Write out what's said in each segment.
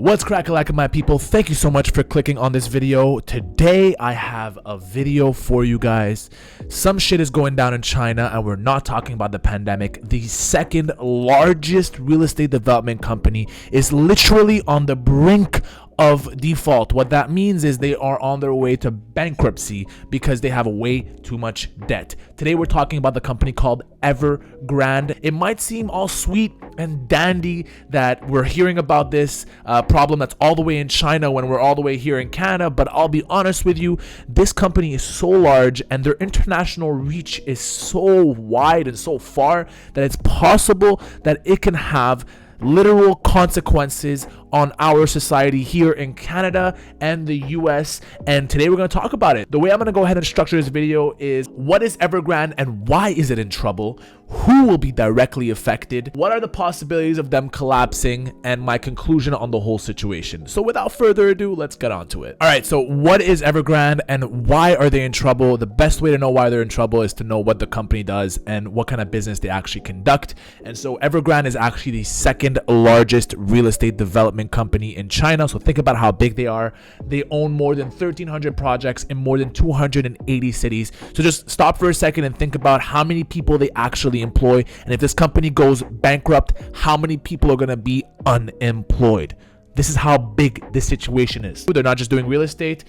What's crack-a-lack, my people? Thank you so much for clicking on this video. Today I have a video for you guys. Some shit is going down in China, and we're not talking about the pandemic. The second largest real estate development company is literally on the brink of default. What that means is they are on their way to bankruptcy because they have way too much debt. Today we're talking about the company called Evergrande. It might seem all sweet and dandy that we're hearing about this problem that's all the way in China when we're all the way here in Canada, but I'll be honest with you, this company is so large and their international reach is so wide and so far that it's possible that it can have literal consequences on our society here in Canada and the US, and today we're going to talk about it. The way I'm going to go ahead and structure this video is: what is Evergrande and why is it in trouble? Who will be directly affected? What are the possibilities of them collapsing? And my conclusion on the whole situation. So without further ado, let's get on to it. All right, so what is Evergrande and why are they in trouble? The best way to know why they're in trouble is to know what the company does and what kind of business they actually conduct. And so Evergrande is actually the second largest real estate development company in China. So think about how big they are. They own more than 1,300 projects in more than 280 cities. So just stop for a second and think about how many people they actually employ, and if this company goes bankrupt, how many people are going to be unemployed. This is how big this situation is. They're not just doing real estate.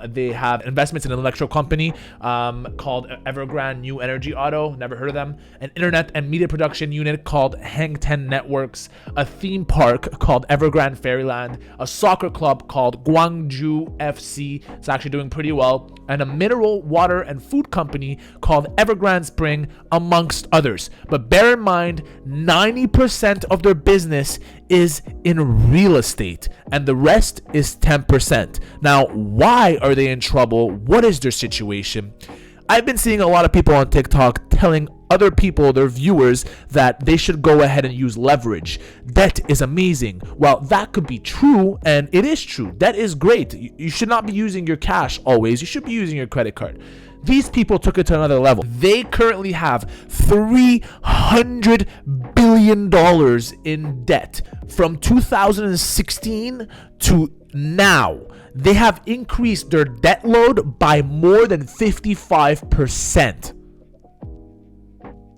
They have investments in an electrical company called Evergrande New Energy Auto. Never heard of them. An internet and media production unit called Hang Ten Networks. A theme park called Evergrande Fairyland. A soccer club called Guangzhou FC. It's actually doing pretty well. And a mineral water and food company called Evergrande Spring, amongst others. But bear in mind, 90% of their business is in real estate and the rest is 10%. Now, why are they in trouble? What is their situation? I've been seeing a lot of people on TikTok telling other people, their viewers, that they should go ahead and use leverage. Debt is amazing. Well, that could be true, and it is true. Debt is great. You should not be using your cash always. You should be using your credit card. These people took it to another level. They currently have $300 billion in debt. From 2016 to now, they have increased their debt load by more than 55%.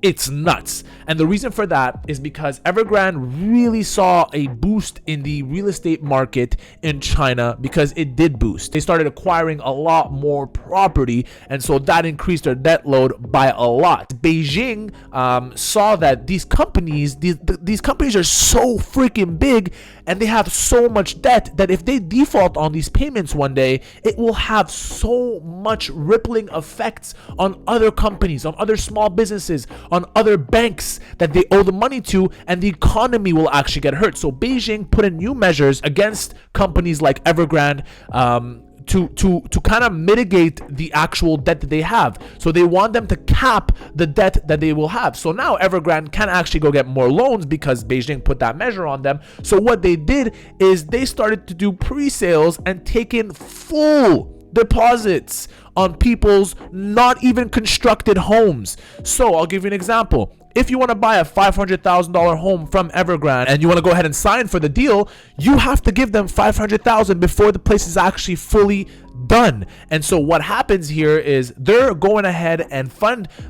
It's nuts. And the reason for that is because Evergrande really saw a boost in the real estate market in China, because it did boost. They started acquiring a lot more property, and so that increased their debt load by a lot. Beijing saw that these companies are so freaking big and they have so much debt that if they default on these payments one day, it will have so much rippling effects on other companies, on other small businesses, on other banks that they owe the money to, and the economy will actually get hurt. So Beijing put in new measures against companies like Evergrande to kind of mitigate the actual debt that they have. So they want them to cap the debt that they will have. So now Evergrande can actually go get more loans because Beijing put that measure on them. So what they did is they started to do pre-sales and take in full deposits on people's not even constructed homes. So I'll give you an example. If you want to buy a $500,000 home from Evergrande and you want to go ahead and sign for the deal, you have to give them $500,000 before the place is actually fully done. And so what happens here is they're going ahead and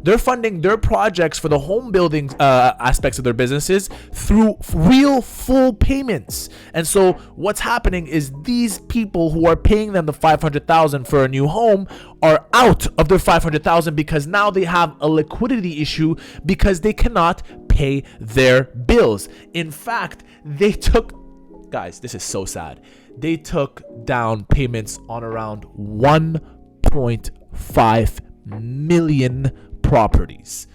they're funding their projects for the home building aspects of their businesses through real full payments. And so what's happening is these people who are paying them the $500,000 for a new home are out of their $500,000 because now they have a liquidity issue because they cannot pay their bills. In fact, guys, this is so sad. They took down payments on around 1.5 million properties.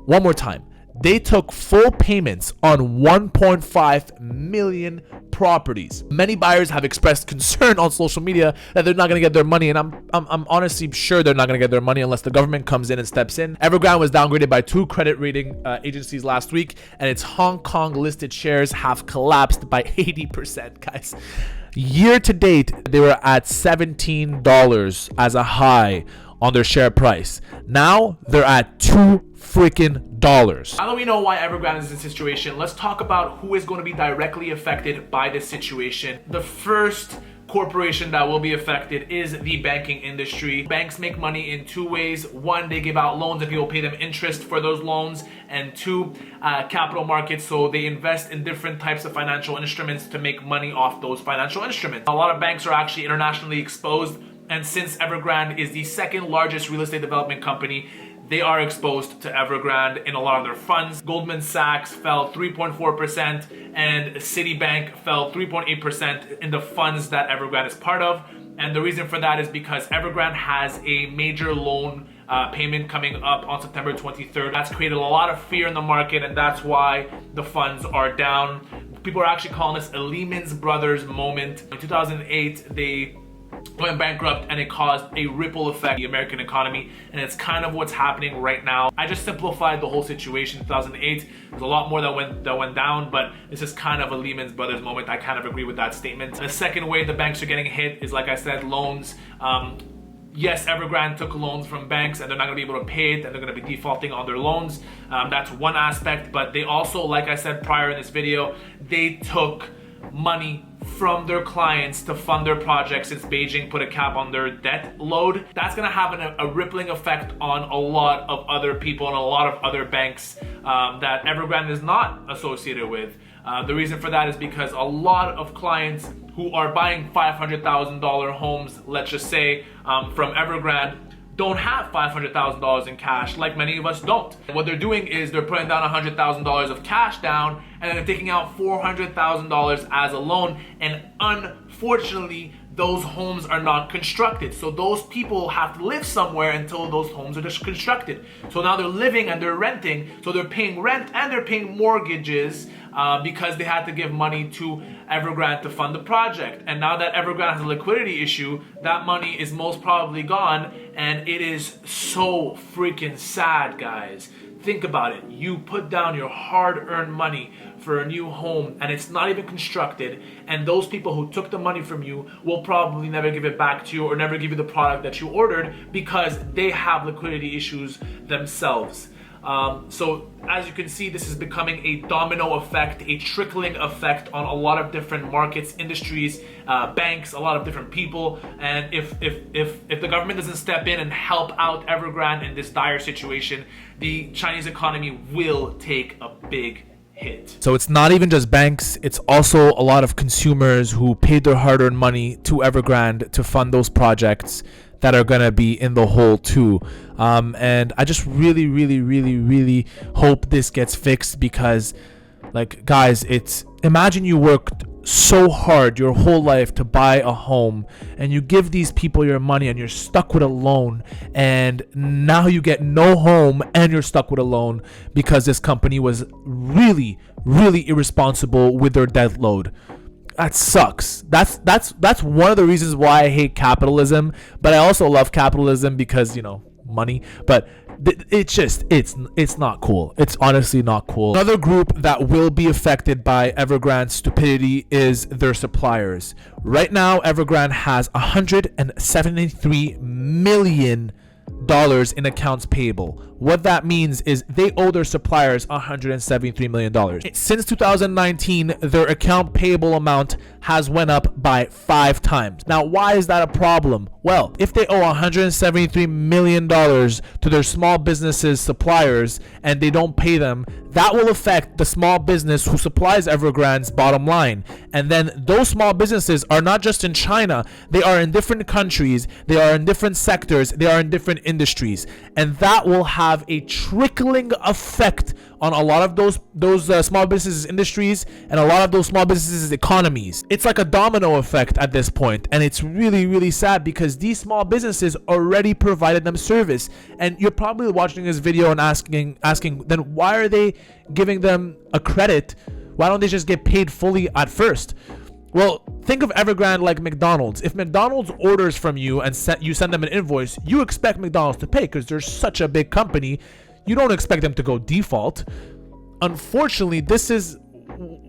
One more time. They took full payments on 1.5 million properties. Many buyers have expressed concern on social media that they're not going to get their money, and I'm honestly sure they're not going to get their money unless the government comes in and steps in. Evergrande was downgraded by 2 credit rating agencies last week, and its Hong Kong listed shares have collapsed by 80%, guys. Year to date, they were at $17 as a high on their share price. Now they're at $2 Now that we know why Evergrande is in this situation, let's talk about who is going to be directly affected by this situation. The first corporation that will be affected is the banking industry. Banks make money in two ways. One, they give out loans and people pay them interest for those loans. And two, capital markets. So they invest in different types of financial instruments to make money off those financial instruments. A lot of banks are actually internationally exposed. And since Evergrande is the second largest real estate development company, they are exposed to Evergrande in a lot of their funds. Goldman Sachs fell 3.4% and Citibank fell 3.8% in the funds that Evergrande is part of. And the reason for that is because Evergrande has a major loan payment coming up on September 23rd. That's created a lot of fear in the market, and that's why the funds are down. People are actually calling this a Lehman Brothers moment. In 2008, they went bankrupt and it caused a ripple effect in the American economy, and it's kind of what's happening right now. I just simplified the whole situation. In 2008, there's a lot more that went down, but this is kind of a Lehman Brothers moment. I kind of agree with that statement. The second way the banks are getting hit is, like I said, loans. Yes, Evergrande took loans from banks and they're not going to be able to pay it and they're going to be defaulting on their loans. That's one aspect, but they also, like I said prior in this video, they took money from their clients to fund their projects since Beijing put a cap on their debt load. That's going to have a rippling effect on a lot of other people and a lot of other banks that Evergrande is not associated with. The reason for that is because a lot of clients who are buying $500,000 homes, let's just say, from Evergrande, don't have $500,000 in cash, like many of us don't. And what they're doing is they're putting down $100,000 of cash down, and then they're taking out $400,000 as a loan. And unfortunately, those homes are not constructed. So those people have to live somewhere until those homes are just constructed. So now they're living and they're renting. So they're paying rent and they're paying mortgages because they had to give money to Evergrande to fund the project. And now that Evergrande has a liquidity issue, that money is most probably gone. And it is so freaking sad, guys. Think about it. You put down your hard-earned money for a new home and it's not even constructed, and those people who took the money from you will probably never give it back to you or never give you the product that you ordered because they have liquidity issues themselves. So as you can see, this is becoming a domino effect, a trickling effect on a lot of different markets, industries, banks, a lot of different people. And if the government doesn't step in and help out Evergrande in this dire situation, the Chinese economy will take a big hit. So it's not even just banks, it's also a lot of consumers who paid their hard-earned money to Evergrande to fund those projects that are gonna be in the hole too. And I just really hope this gets fixed, because, like, guys, imagine you worked so hard your whole life to buy a home and you give these people your money and you're stuck with a loan, and now you get no home and you're stuck with a loan because this company was really irresponsible with their debt load. That sucks. That's one of the reasons why I hate capitalism, but I also love capitalism because, you know, money. But it's not cool. It's honestly not cool. Another group that will be affected by Evergrande's stupidity is their suppliers. Right now, Evergrande has $173 million in accounts payable. What that means is they owe their suppliers $173 million. Since 2019, their account payable amount has went up by 5 times. Now, why is that a problem? Well, if they owe $173 million to their small businesses suppliers and they don't pay them, that will affect the small business who supplies Evergrande's bottom line. And then those small businesses are not just in China, they are in different countries, they are in different sectors, they are in different industries. And that will have a trickling effect on a lot of those small businesses industries and a lot of those small businesses economies. It's like a domino effect at this point, and it's really sad because these small businesses already provided them service. And you're probably watching this video and asking then why are they giving them a credit? Why don't they just get paid fully at first? Well, think of Evergrande like McDonald's. If McDonald's orders from you and you send them an invoice, you expect McDonald's to pay because they're such a big company. You don't expect them to go default. Unfortunately, this is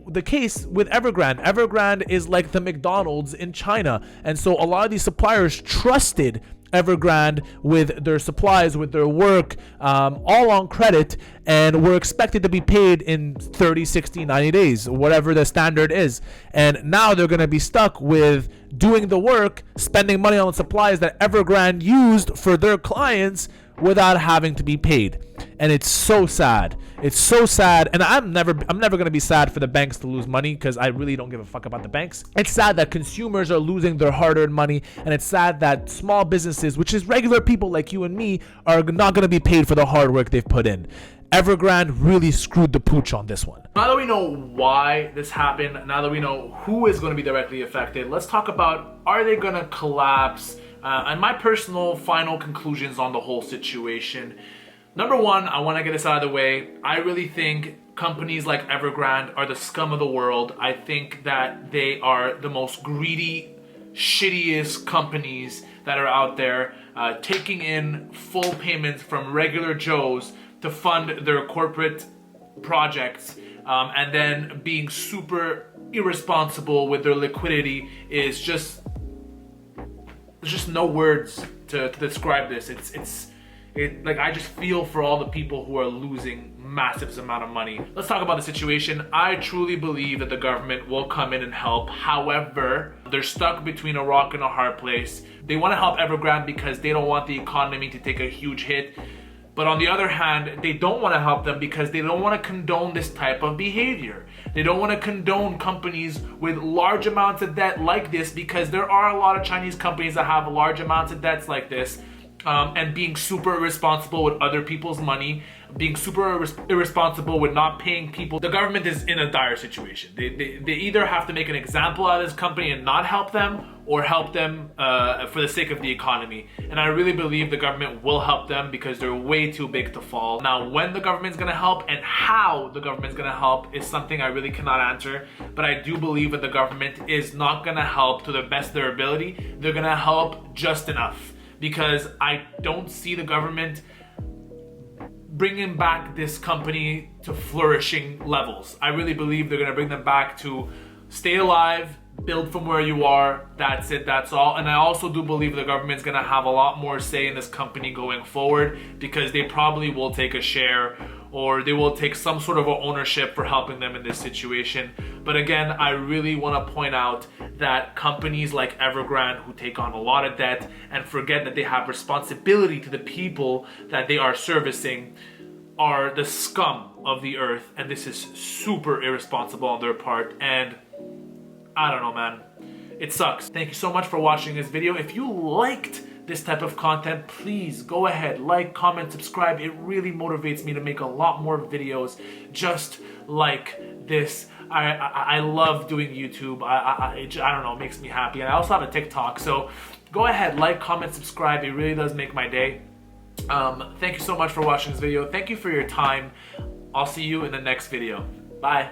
the case with Evergrande. Evergrande is like the McDonald's in China. And so a lot of these suppliers trusted Evergrande with their supplies, with their work, all on credit, and were expected to be paid in 30, 60, 90 days, whatever the standard is. And now they're going to be stuck with doing the work, spending money on supplies that Evergrande used for their clients without having to be paid. And it's so sad. It's so sad. And I'm never going to be sad for the banks to lose money, because I really don't give a fuck about the banks. It's sad that consumers are losing their hard-earned money, and it's sad that small businesses, which is regular people like you and me, are not going to be paid for the hard work they've put in. Evergrande really screwed the pooch on this one. Now that we know why this happened, now that we know who is going to be directly affected, let's talk about, are they going to collapse? And my personal final conclusions on the whole situation. Number one, I want to get this out of the way. I really think companies like Evergrande are the scum of the world. I think that they are the most greedy, shittiest companies that are out there, taking in full payments from regular Joes to fund their corporate projects, and then being super irresponsible with their liquidity is just, there's just no words to describe this. Like, I just feel for all the people who are losing massive amount of money. Let's talk about the situation. I truly believe that the government will come in and help. However, they're stuck between a rock and a hard place. They want to help Evergrande because they don't want the economy to take a huge hit. But on the other hand, they don't want to help them because they don't want to condone this type of behavior. They don't want to condone companies with large amounts of debt like this, because there are a lot of Chinese companies that have large amounts of debts like this, and being super irresponsible with other people's money, being super irresponsible with not paying people. The government is in a dire situation. They either have to make an example out of this company and not help them, or help them for the sake of the economy. And I really believe the government will help them because they're way too big to fall. Now, when the government's gonna help and how the government's gonna help is something I really cannot answer, but I do believe that the government is not gonna help to the best of their ability. They're gonna help just enough, because I don't see the government bringing back this company to flourishing levels. I really believe they're gonna bring them back to stay alive, build from where you are, that's it, that's all. And I also do believe the government's gonna have a lot more say in this company going forward, because they probably will take a share, or they will take some sort of ownership for helping them in this situation. But again, I really want to point out that companies like Evergrande, who take on a lot of debt and forget that they have responsibility to the people that they are servicing, are the scum of the earth. And this is super irresponsible on their part. And I don't know, man. It sucks. Thank you so much for watching this video. If you liked this type of content, please go ahead, like, comment, subscribe. It really motivates me to make a lot more videos just like this. I love doing YouTube. I don't know, it makes me happy. And I also have a TikTok, so go ahead, like, comment, subscribe. It really does make my day. Thank you so much for watching this video. Thank you for your time. I'll see you in the next video. Bye.